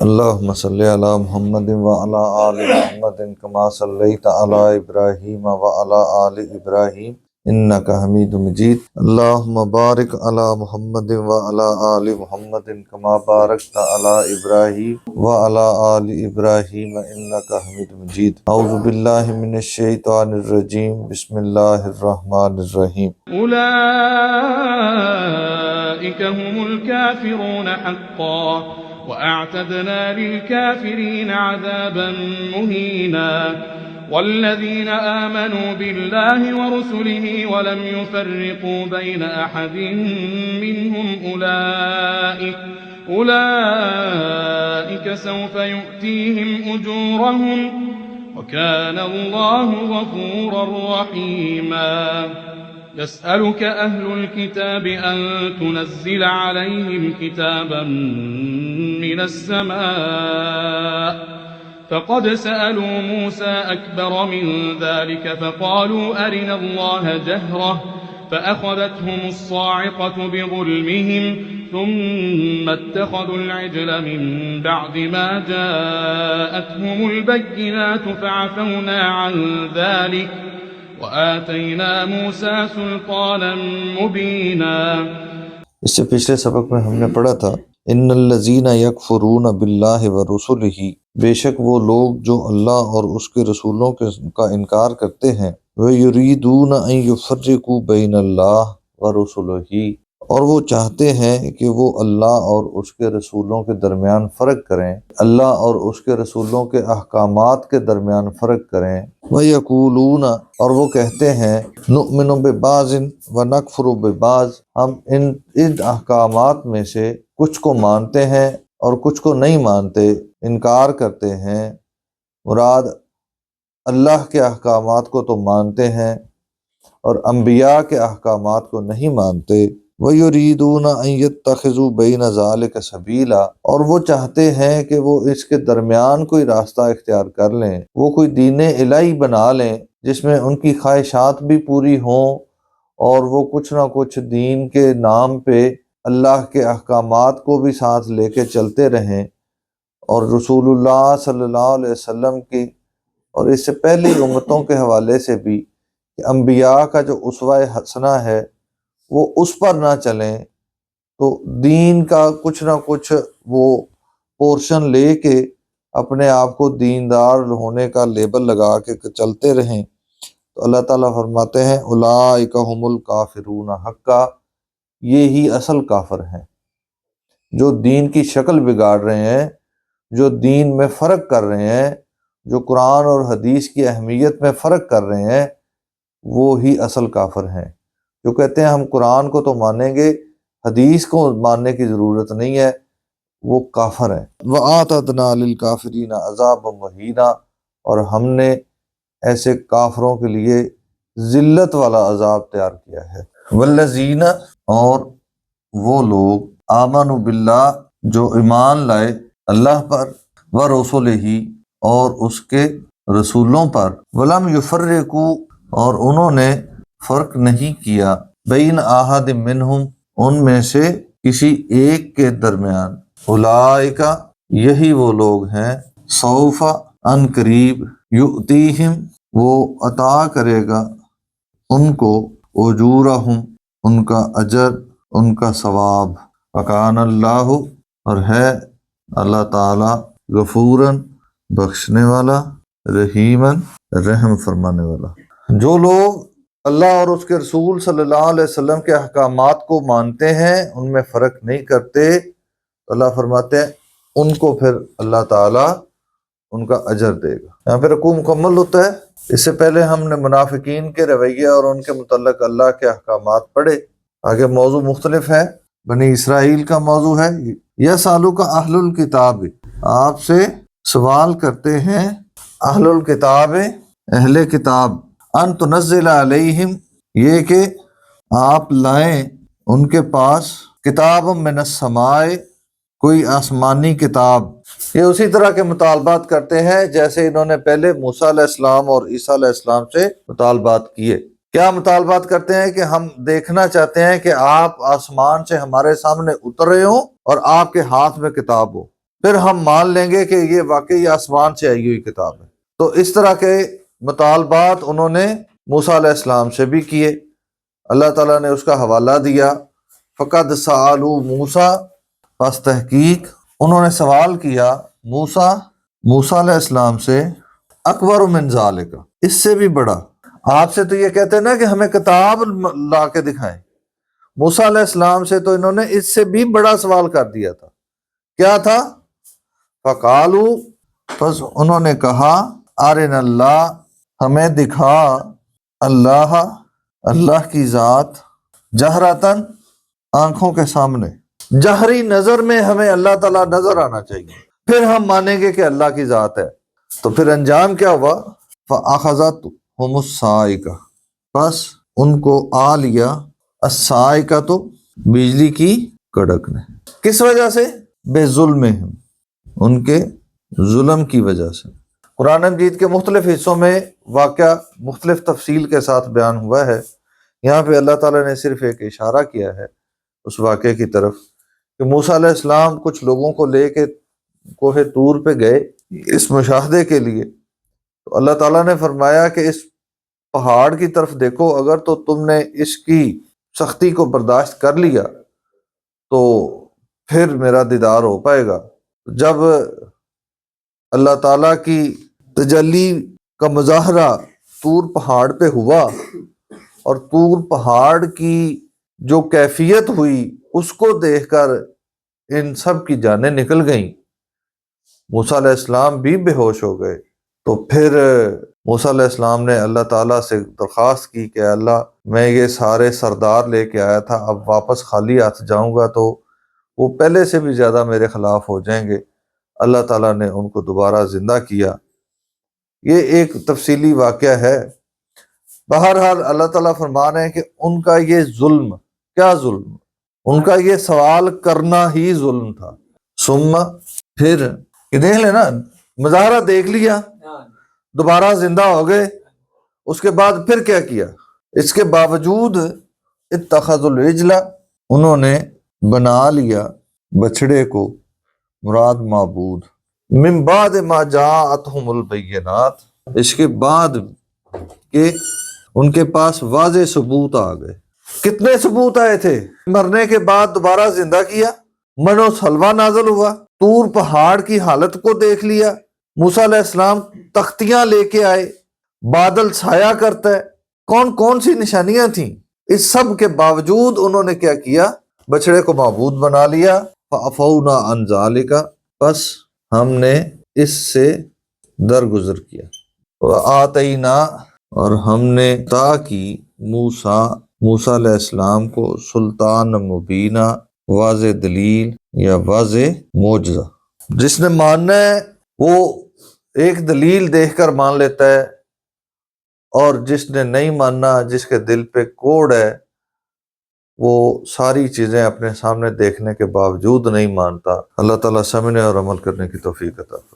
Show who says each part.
Speaker 1: اللهم صل على محمد وعلى آل محمد كما صليت على إبراهيم وعلى آل إبراهيم إنك حميد مجيد. اللهم بارك على محمد وعلى آل محمد كما باركت على إبراهيم وعلى آل إبراهيم إنك حميد مجيد. أعوذ بالله من الشيطان الرجيم. بسم الله الرحمن الرحيم.
Speaker 2: أولئك هم الكافرون حقا وأعتدنا للكافرين عذابا مهينا. والذين آمنوا بالله ورسله ولم يفرقوا بين أحد منهم أولئك سوف يؤتيهم أجورهم وكان الله غفورا رحيما. يسألك أهل الكتاب أن تنزل عليهم كتابا من السماء فقد سألوا موسى أكبر من ذلك فقالوا أرنا الله جهرة فأخذتهم الصاعقة بظلمهم ثم اتخذوا العجل من بعد ما جاءتهم البينات فعفونا عن ذلك وآتينا موسى سلطانا مبینا.
Speaker 1: اس سے پچھلے سبق میں ہم نے پڑھا تھا ان الذین یکفرون باللہ ورسلہ، بے شک وہ لوگ جو اللہ اور اس کے رسولوں کا انکار کرتے ہیں، ویریدون ان یفرقوا بین اللہ ورسلہ، اور وہ چاہتے ہیں کہ وہ اللہ اور اس کے رسولوں کے درمیان فرق کریں، اللہ اور اس کے رسولوں کے احکامات کے درمیان فرق کریں. وَيَقُولُونَ، اور وہ کہتے ہیں نُؤْمِنُ بِبَعْضٍ وَنَكْفُرُ بِبَعْضٍ، ہم ان احکامات میں سے کچھ کو مانتے ہیں اور کچھ کو نہیں مانتے، انکار کرتے ہیں. مراد اللہ کے احکامات کو تو مانتے ہیں اور انبیاء کے احکامات کو نہیں مانتے. وَيُرِيدُونَ أَن يَتَّخِذُوا بَيْنَ ذَلِكَ سَبِيلًا، اور وہ چاہتے ہیں کہ وہ اس کے درمیان کوئی راستہ اختیار کر لیں، وہ کوئی دین الہی بنا لیں جس میں ان کی خواہشات بھی پوری ہوں اور وہ کچھ نہ کچھ دین کے نام پہ اللہ کے احکامات کو بھی ساتھ لے کے چلتے رہیں، اور رسول اللہ صلی اللہ علیہ وسلم کی اور اس سے پہلی امتوں کے حوالے سے بھی کہ انبیاء کا جو اسوہ حسنہ ہے وہ اس پر نہ چلیں، تو دین کا کچھ نہ کچھ وہ پورشن لے کے اپنے آپ کو دیندار ہونے کا لیبل لگا کے چلتے رہیں. تو اللہ تعالیٰ فرماتے ہیں اولئک هم الکافرون حقا، یہی اصل کافر ہیں جو دین کی شکل بگاڑ رہے ہیں، جو دین میں فرق کر رہے ہیں، جو قرآن اور حدیث کی اہمیت میں فرق کر رہے ہیں، وہ ہی اصل کافر ہیں. جو کہتے ہیں ہم قرآن کو تو مانیں گے، حدیث کو ماننے کی ضرورت نہیں ہے، وہ کافر ہیں. وَآتَدْنَا لِلْكَافِرِينَ عَذَابًا مُهِينًا، اور ہم نے ایسے کافروں کے لیے ذلت والا عذاب تیار کیا ہے. وَالَّذِينَ، اور وہ لوگ آمنوا باللہ جو ایمان لائے اللہ پر، وَرُسُلِهِ اور اس کے رسولوں پر، وَلَمْ يُفَرِّقُوا اور انہوں نے فرق نہیں کیا، بین احد منہم ان میں سے کسی ایک کے درمیان. اولئک یہی وہ لوگ ہیں، سوف ان قریب، یؤتیہم وہ عطا کرے گا ان کو، اجورہم ان کا اجر، ان کا ثواب. وکان اللہ اور ہے اللہ تعالی، غفوراً بخشنے والا، رحیماً رحم فرمانے والا. جو لوگ اللہ اور اس کے رسول صلی اللہ علیہ وسلم کے احکامات کو مانتے ہیں، ان میں فرق نہیں کرتے، اللہ فرماتے ہیں ان کو پھر اللہ تعالیٰ ان کا اجر دے گا. یہاں پہ رکوع مکمل ہوتا ہے. اس سے پہلے ہم نے منافقین کے رویے اور ان کے متعلق اللہ کے احکامات پڑھے. آگے موضوع مختلف ہے، بنی اسرائیل کا موضوع ہے. یسألک اہل الکتاب، آپ سے سوال کرتے ہیں اہل الکتاب، اہل کتاب، ان تنزل علیہم یہ کہ آپ لائیں ان کے پاس، کتاب من السماء کوئی آسمانی کتاب. یہ اسی طرح کے مطالبات کرتے ہیں جیسے انہوں نے پہلے موسیٰ علیہ السلام اور عیسیٰ علیہ السلام سے مطالبات کیے. کیا مطالبات کرتے ہیں کہ ہم دیکھنا چاہتے ہیں کہ آپ آسمان سے ہمارے سامنے اتر رہے ہوں اور آپ کے ہاتھ میں کتاب ہو. پھر ہم مان لیں گے کہ یہ واقعی آسمان سے آئی ہوئی کتاب ہے۔ تو اس طرح کے مطالبات انہوں نے موسیٰ علیہ السلام سے بھی کیے، اللہ تعالیٰ نے اس کا حوالہ دیا، فقد سألوا موسیٰ، پس تحقیق انہوں نے سوال کیا موسیٰ علیہ السلام سے، اکبر من ذالک، اس سے بھی بڑا۔ آپ سے تو یہ کہتے ہیں نا کہ ہمیں کتاب لا کے دکھائیں، موسیٰ علیہ السلام سے تو انہوں نے اس سے بھی بڑا سوال کر دیا تھا۔ کیا تھا؟ فقالو، پس انہوں نے کہا، ارنا اللہ، ہمیں دکھا اللہ کی ذات، جہرتاً، آنکھوں کے سامنے، جہری نظر میں ہمیں اللہ تعالیٰ نظر آنا چاہیے، پھر ہم مانیں گے کہ اللہ کی ذات ہے۔ تو پھر انجام کیا ہوا؟ فَأَخَذَتْهُمُ الصَّاعِقَةُ، بس ان کو آ لیا الصَّاعِقَةُ، تو بجلی کی کڑک نے۔ کس وجہ سے؟ بے ظلمہم، ان کے ظلم کی وجہ سے۔ قرآن مجید کے مختلف حصوں میں واقعہ مختلف تفصیل کے ساتھ بیان ہوا ہے، یہاں پہ اللہ تعالیٰ نے صرف ایک اشارہ کیا ہے اس واقعے کی طرف کہ موسیٰ علیہ السلام کچھ لوگوں کو لے کے کوہ طور پہ گئے اس مشاہدے کے لیے، تو اللہ تعالیٰ نے فرمایا کہ اس پہاڑ کی طرف دیکھو، اگر تو تم نے اس کی سختی کو برداشت کر لیا تو پھر میرا دیدار ہو پائے گا۔ جب اللہ تعالیٰ کی تجلی کا مظاہرہ طور پہاڑ پہ ہوا اور طور پہاڑ کی جو کیفیت ہوئی اس کو دیکھ کر ان سب کی جانیں نکل گئیں، موسیٰ علیہ السلام بھی بے ہوش ہو گئے۔ تو پھر موسیٰ علیہ السلام نے اللہ تعالیٰ سے درخواست کی کہ اللہ، میں یہ سارے سردار لے کے آیا تھا، اب واپس خالی ہاتھ جاؤں گا تو وہ پہلے سے بھی زیادہ میرے خلاف ہو جائیں گے۔ اللہ تعالیٰ نے ان کو دوبارہ زندہ کیا۔ یہ ایک تفصیلی واقعہ ہے۔ بہرحال اللہ تعالیٰ فرما رہے ہیں کہ ان کا یہ ظلم، کیا ظلم؟ ان کا یہ سوال کرنا ہی ظلم تھا۔ ثم، پھر یہ دیکھ لینا، مظاہرہ دیکھ لیا، دوبارہ زندہ ہو گئے، اس کے بعد پھر کیا کیا؟ اس کے باوجود اتخذوا العجل، انہوں نے بنا لیا بچڑے کو، مراد معبود، من بعد ما جاءتهم البینات، اس کے بعد کہ ان کے پاس واضح ثبوت آ گئے۔ کتنے ثبوت آئے تھے؟ مرنے کے بعد دوبارہ زندہ کیا، من و سلوہ نازل ہوا، طور پہاڑ کی حالت کو دیکھ لیا، موسیٰ علیہ السلام تختیاں لے کے آئے، بادل سایہ کرتا ہے، کون کون سی نشانیاں تھیں۔ اس سب کے باوجود انہوں نے کیا کیا؟ بچڑے کو معبود بنا لیا۔ فعفونا عن ذالک، پس ہم نے اس سے درگزر کیا۔ وآتینا، اور ہم نے عطا کی موسیٰ علیہ السلام کو سلطان مبینہ، واضح دلیل یا واضح معجزہ۔ جس نے ماننا ہے وہ ایک دلیل دیکھ کر مان لیتا ہے، اور جس نے نہیں ماننا، جس کے دل پہ کوڑ ہے، وہ ساری چیزیں اپنے سامنے دیکھنے کے باوجود نہیں مانتا۔ اللہ تعالیٰ سمجھنے اور عمل کرنے کی توفیق عطا فرمائے۔